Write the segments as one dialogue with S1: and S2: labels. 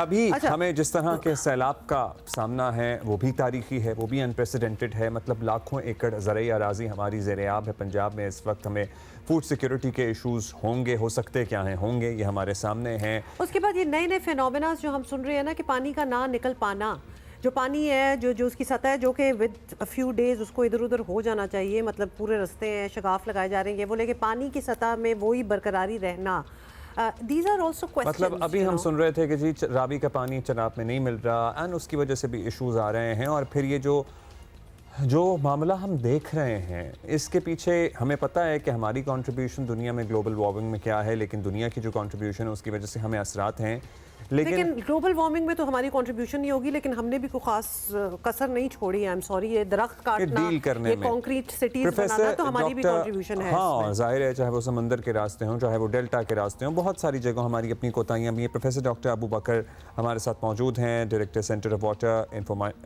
S1: अभी
S2: अच्छा।
S1: हमें जिस तरह के सैलाब का सामना है वो भी तारीखी है, वो भी अनप्रेसिडेंटेड है। मतलब लाखों एकड़ ज़रई अराज़ी हमारी ज़ेर-ए-आब है पंजाब में इस वक्त। हमें फूड सिक्योरिटी के इश्यूज़ होंगे, हो सकते क्या हैं, होंगे, ये हमारे सामने हैं।
S2: उसके बाद ये नए नए फिनोमेना जो हम सुन रहे हैं ना कि पानी का ना निकल पाना, जो पानी है जो जो उसकी सतह है जो कि विद अ फ्यू डेज उसको इधर उधर हो जाना चाहिए, मतलब पूरे रास्ते हैं, शगाफ लगाए जा रहे हैं वो, लेकिन पानी की सतह में वही बरकरारी रहना, दीज आर आल्सो क्वेश्चंस।
S1: मतलब अभी हम सुन रहे थे कि जी रावी का पानी चनाब में नहीं मिल रहा एंड उसकी वजह से भी इश्यूज आ रहे हैं। और फिर ये जो जो मामला हम देख रहे हैं इसके पीछे हमें पता है कि हमारी कंट्रीब्यूशन दुनिया में ग्लोबल वार्मिंग में क्या है, लेकिन दुनिया की जो कंट्रीब्यूशन है उसकी वजह से हमें असरात हैं।
S2: लेकिन ग्लोबल वार्मिंग में तो हमारी कंट्रीब्यूशन नहीं होगी, लेकिन हमने भी कोई खास कसर नहीं छोड़ी। आई एम सॉरी, ये दरख्त काटना,
S1: डील करने
S2: ये
S1: में
S2: कंक्रीट सिटीज बनाना तो हमारी भी कंट्रीब्यूशन है।
S1: हाँ, जाहिर है, चाहे वो समंदर के रास्ते हों, चाहे वो डेल्टा के रास्ते हों, बहुत सारी जगह हमारी अपनी कोताहियाँ भी हैं। प्रोफेसर डॉक्टर अबू बकर हमारे साथ मौजूद हैं, director centre of water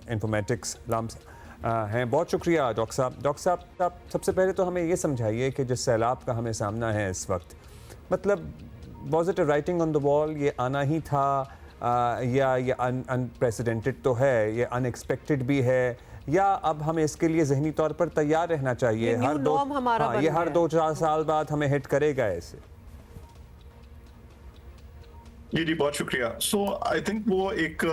S1: informatics लाम्स हैं। बहुत शुक्रिया डॉक्टर साहब। डॉक्टर साहब, सबसे पहले तो हमें ये समझाइए कि जिस सैलाब का हमें सामना है इस वक्त, मतलब was it a writing on the wall, ये आना ही था, या ये अनप्रेसिडेंटेड तो है, ये अनएक्सपेक्टेड भी है, या अब हमें इसके लिए जहनी तौर पर तैयार रहना चाहिए?
S2: ये
S1: हर
S2: new
S1: दो
S2: norm हमारा बन
S1: ये हर
S2: गया है।
S1: 2-4 साल बाद हमें हिट करेगा ऐसे?
S3: जी बहुत शुक्रिया। आई थिंक वो एक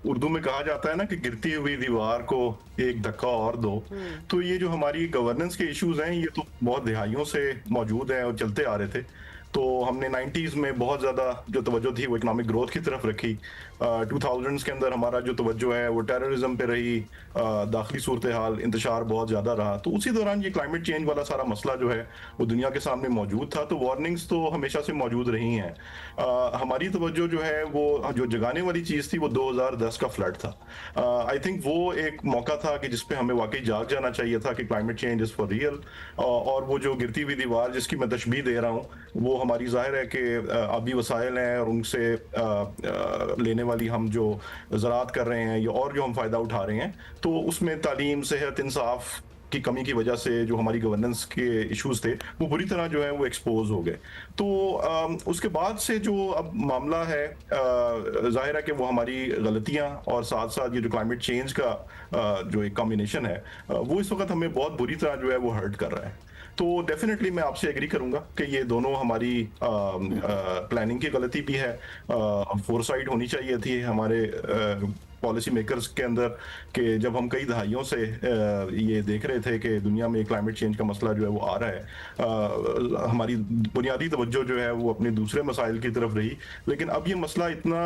S3: उर्दू में कहा जाता है ना कि गिरती हुई दीवार को एक धक्का और दो। तो ये जो हमारी गवर्नेंस के इश्यूज हैं ये तो बहुत दिहाइयों से मौजूद हैं और चलते आ रहे थे। तो हमने 90s में बहुत ज़्यादा जो तवज्जो थी वो इकोनॉमिक ग्रोथ की तरफ रखी। 2000s के अंदर हमारा जो तवज्जो है वो टेररिज्म पे रही, दाखिली सूरत हाल इंतशार बहुत ज़्यादा रहा। तो उसी दौरान ये क्लाइमेट चेंज वाला सारा मसला जो है वो दुनिया के सामने मौजूद था। तो वार्निंग्स तो हमेशा से मौजूद रही हैं। हमारी तवज्जो जो है वो जो जगाने वाली चीज़ थी वो 2010 का फ्लड था। आई थिंक वो एक मौका था कि जिसपे हमें वाकई जाग जाना चाहिए था कि climate change is for real. और वो जो गिरती हुई दीवार जिसकी मैं तशबीह दे रहा हूँ वो हमारी ज़ाहिर है कि आबी वसाइल हैं और उनसे लेने वाली हम जो ज़राअत कर रहे हैं या और जो हम फ़ायदा उठा रहे हैं, तो उसमें तालीम, सेहत, इंसाफ की कमी की वजह से जो हमारी गवर्नेंस के इश्यूज थे वो बुरी तरह जो है वो एक्सपोज हो गए। तो उसके बाद से जो अब मामला है, जाहिर है कि वो हमारी गलतियां और साथ साथ ये जो क्लाइमेट चेंज का जो एक कॉम्बिनेशन है वो इस वक्त हमें बहुत बुरी तरह जो है वो हर्ट कर रहा है। तो डेफिनेटली मैं आपसे एग्री करूंगा कि ये दोनों हमारी प्लानिंग की गलती भी है। फोरसाइट होनी चाहिए थी हमारे पॉलिसी मेकर्स के अंदर कि जब हम कई दहाइयों से ये देख रहे थे कि दुनिया में क्लाइमेट चेंज का मसला जो है वो आ रहा है, हमारी बुनियादी तवज्जो जो है वो अपने दूसरे मसाइल की तरफ रही। लेकिन अब ये मसला इतना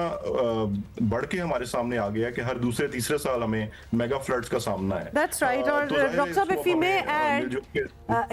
S3: बढ़ के हमारे सामने आ गया कि हर दूसरे तीसरे साल हमें मेगा फ्लड्स का सामना है।
S2: That's right। और डॉक्टर साहब, इफ मे ऐड,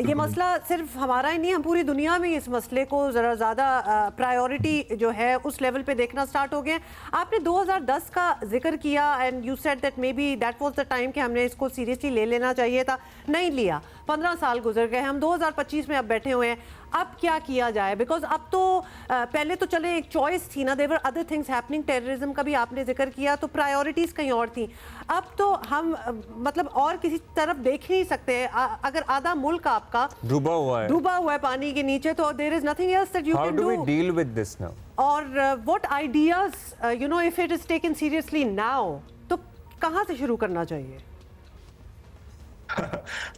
S2: ये मसला सिर्फ हमारा ही नहीं, हम पूरी दुनिया में इस मसले को ज़रा ज़्यादा प्रायोरिटी जो है उस लेवल पे देखना स्टार्ट हो गए। आपने 2010 का जिक्र किया and you said that may be that was the time कि हमने इसको सीरियसली ले लेना चाहिए था, नहीं लिया। 15 साल गुजर गए, हम 2025 में अब बैठे हुए हैं। अब क्या किया जाए? बिकॉज अब तो पहले तो चले एक चॉइस थी ना, there were other things happening, terrorism का भी आपने जिक्र किया, तो प्रायोरिटीज कहीं और थी। अब तो हम मतलब और किसी तरफ देख ही नहीं सकते। अगर आधा मुल्क आपका डूबा हुआ है पानी के नीचे, तो there is nothing else that you can do.
S1: How do we deal with this now?
S2: और what ideas, you know, if it is taken seriously now, तो कहाँ से शुरू करना चाहिए?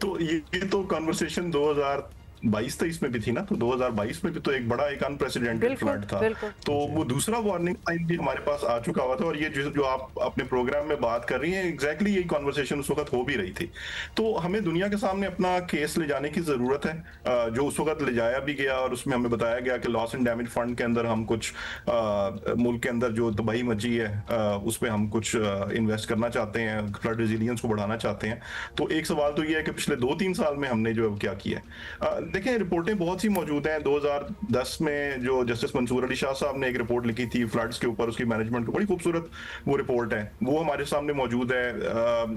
S3: तो ये तो कॉन्वर्सेशन 2022-23 में भी थी ना। तो 2022 में भी तो एक बड़ा एक अनप्रेसिडेंटेड फ्लड था। तो वो दूसरा वार्निंग साइन भी हमारे पास आ चुका हुआ था। और ये जो आप अपने प्रोग्राम में बात कर रही हैं, एग्जैक्टली यही कॉन्वर्सेशन उस वक्त हो भी रही थी। तो हमें दुनिया के सामने अपना केस ले जाने की जरूरत है, जो उस वक्त ले जाया भी गया। और उसमें हमें बताया गया कि लॉस एंड डैमेज फंड के अंदर हम कुछ मुल्क के अंदर जो तबाही मची है उसमें हम कुछ इन्वेस्ट करना चाहते हैं, फ्लड रेजिलियंस को बढ़ाना चाहते हैं। तो एक सवाल तो ये है कि पिछले 2-3 साल में हमने जो है क्या किया है। देखें, रिपोर्टें बहुत सी मौजूद हैं। 2010 में जो जस्टिस मंसूर अली शाह साहब ने एक रिपोर्ट लिखी थी फ्लड्स के ऊपर, उसकी मैनेजमेंट की बड़ी खूबसूरत वो रिपोर्ट है, वो हमारे सामने मौजूद है।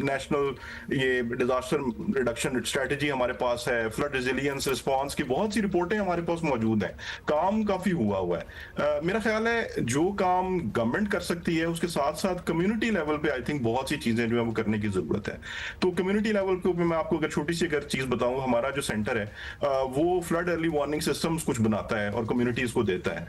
S3: नेशनल ये डिजास्टर रिडक्शन स्ट्रेटजी हमारे पास है, फ्लड रेजिलियंस रिस्पांस की बहुत सी रिपोर्टें हमारे पास मौजूद हैं। काम काफी हुआ है। मेरा ख्याल है जो काम गवर्नमेंट कर सकती है उसके साथ साथ कम्युनिटी लेवल पे आई थिंक बहुत सी चीजें जो है वो करने की जरूरत है। तो कम्युनिटी लेवल के ऊपर मैं आपको अगर छोटी सी अगर चीज बताऊं, हमारा जो सेंटर है वो फ्लड अर्ली वार्निंग सिस्टम्स कुछ बनाता है और कम्युनिटीज को देता है,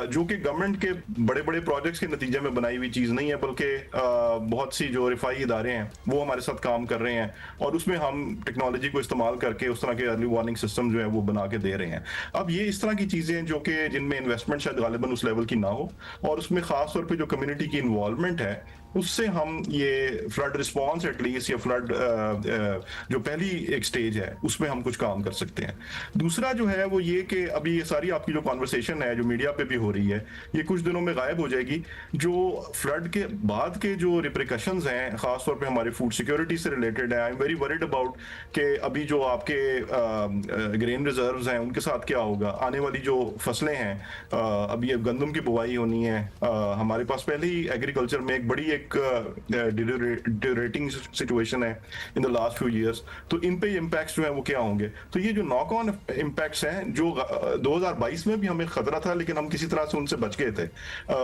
S3: जो कि गवर्नमेंट के बड़े बड़े प्रोजेक्ट्स के नतीजे में बनाई हुई चीज नहीं है, बल्कि बहुत सी जो रिफाई इदारे हैं वो हमारे साथ काम कर रहे हैं और उसमें हम टेक्नोलॉजी को इस्तेमाल करके उस तरह के अर्ली वार्निंग सिस्टम जो है वो बना के दे रहे हैं। अब ये इस तरह की चीजें जो कि जिनमें इन्वेस्टमेंट शायद गालिबन उस लेवल की ना हो और उसमें खास तौर पे जो कम्युनिटी की इन्वॉल्वमेंट है उससे हम ये फ्लड रिस्पॉन्स एटलीस्ट या फ्लड जो पहली एक स्टेज है उसमें हम कुछ काम कर सकते हैं। दूसरा जो है वो ये कि अभी ये सारी आपकी जो कॉन्वर्सेशन है जो मीडिया पे भी हो रही है ये कुछ दिनों में गायब हो जाएगी। जो फ्लड के बाद के जो रिप्रिकॉशंस हैं खासतौर पे हमारे फूड सिक्योरिटी से रिलेटेड है, I am very worried about कि अभी जो आपके ग्रेन रिजर्व्स हैं उनके साथ क्या होगा, आने वाली जो फसलें हैं, अभी अब गंदम की बुवाई होनी है, हमारे पास पहले ही एग्रीकल्चर में एक बड़ी एक डिटोरेटिंग सिचुएशन है in the last few years, तो इन पे इम्पैक्ट्स जो है वो क्या होंगे। तो ये जो नॉक ऑन इम्पैक्ट्स हैं जो 2022 में भी हमें खतरा था लेकिन हम किसी तरह से उनसे बच गए थे,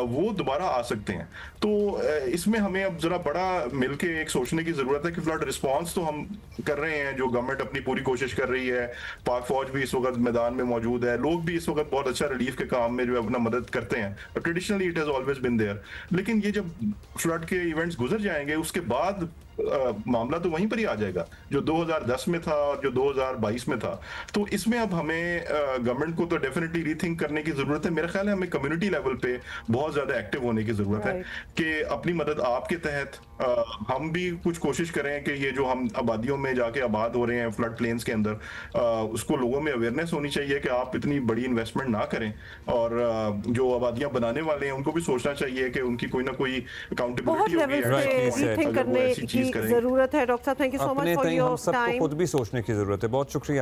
S3: वो दोबारा आ सकते हैं। तो इसमें हमें अब जरा बड़ा मिलके एक सोचने की जरूरत है कि फ्लड रिस्पॉन्स तो हम कर रहे हैं, जो गवर्नमेंट अपनी पूरी कोशिश कर रही है, पाक फौज भी इस वक्त मैदान में मौजूद है, लोग भी इस वक्त बहुत अच्छा रिलीफ के काम में जो है अपना मदद करते हैं, traditionally it has always been there. लेकिन ये जब फ्लड के इवेंट्स गुजर जाएंगे उसके बाद मामला तो वहीं पर ही आ जाएगा जो 2010 में था और जो 2022 में था। तो इसमें अब हमें गवर्नमेंट को तो डेफिनेटली रीथिंक करने की जरूरत है। मेरा ख्याल है हमें कम्युनिटी लेवल पे बहुत ज्यादा एक्टिव होने की जरूरत है कि अपनी मदद आपके तहत हम भी कुछ कोशिश करें कि ये जो हम आबादियों में जाके आबाद हो रहे हैं फ्लड प्लेन्स के अंदर, उसको लोगों में अवेयरनेस होनी चाहिए कि आप इतनी बड़ी इन्वेस्टमेंट ना करें और जो आबादियां बनाने वाले हैं उनको भी सोचना चाहिए कि उनकी कोई ना कोई अकाउंटेबिलिटी
S2: जरूरत है। डॉक्टर साहब thank you so much for your
S1: सबको
S2: टाइम।
S1: खुद भी सोचने की जरूरत है। बहुत शुक्रिया।